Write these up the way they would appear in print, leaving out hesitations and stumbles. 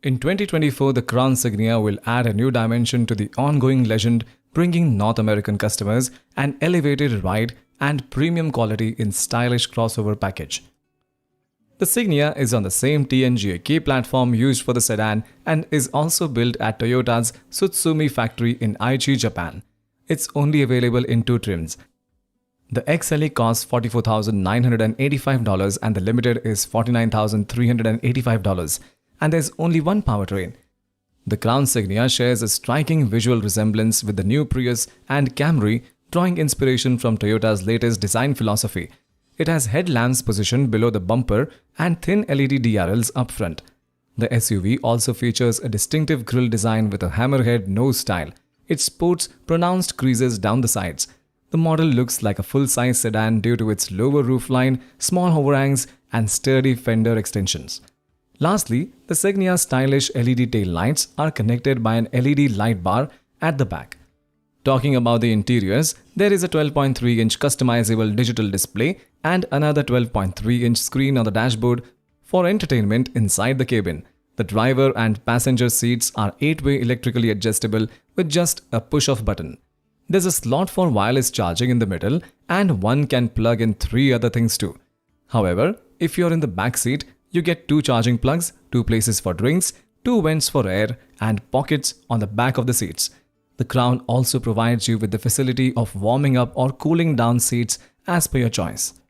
In 2024, the Crown Signia will add a new dimension to the ongoing legend, bringing North American customers an elevated ride and premium quality in stylish crossover package. The Signia is on the same TNGA-K platform used for the sedan and is also built at Toyota's Tsutsumi factory in Aichi, Japan. It's only available in two trims. The XLE costs $44,985 and the Limited is $49,385. And there's only one powertrain. The Crown Signia shares a striking visual resemblance with the new Prius and Camry, drawing inspiration from Toyota's latest design philosophy. It has headlamps positioned below the bumper and thin LED DRLs up front. The SUV also features a distinctive grille design with a hammerhead nose style. It sports pronounced creases down the sides. The model looks like a full-size sedan due to its lower roofline, small overhangs, and sturdy fender extensions. Lastly, the Signia's stylish LED taillights are connected by an LED light bar at the back. Talking about the interiors, there is a 12.3-inch customizable digital display and another 12.3-inch screen on the dashboard for entertainment inside the cabin. The driver and passenger seats are 8-way electrically adjustable with just a push-of button. There's a slot for wireless charging in the middle and one can plug in 3 other things too. However, if you're in the back seat, you get 2 charging plugs, 2 places for drinks, 2 vents for air, and pockets on the back of the seats. The Crown also provides you with the facility of warming up or cooling down seats as per your choice.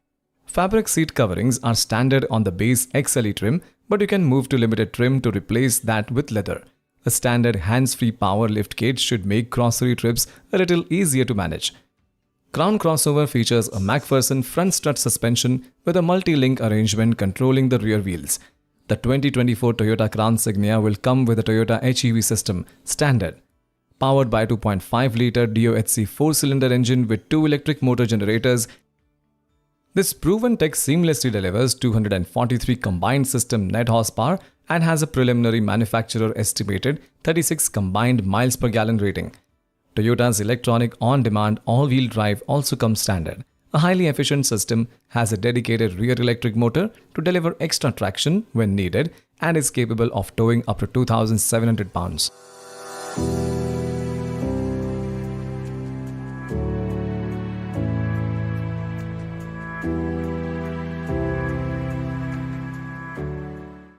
Fabric seat coverings are standard on the base XLE trim, but you can move to Limited trim to replace that with leather. A standard hands-free power lift gate should make grocery trips a little easier to manage. Crown crossover features a McPherson front strut suspension with a multi-link arrangement controlling the rear wheels. The 2024 Toyota Crown Signia will come with a Toyota HEV system standard, powered by a 2.5-liter DOHC 4-cylinder engine with 2 electric motor generators. This proven tech seamlessly delivers 243 combined system net horsepower and has a preliminary manufacturer estimated 36 combined miles per gallon rating. Toyota's electronic on-demand all-wheel drive also comes standard. A highly efficient system has a dedicated rear electric motor to deliver extra traction when needed and is capable of towing up to 2,700 pounds.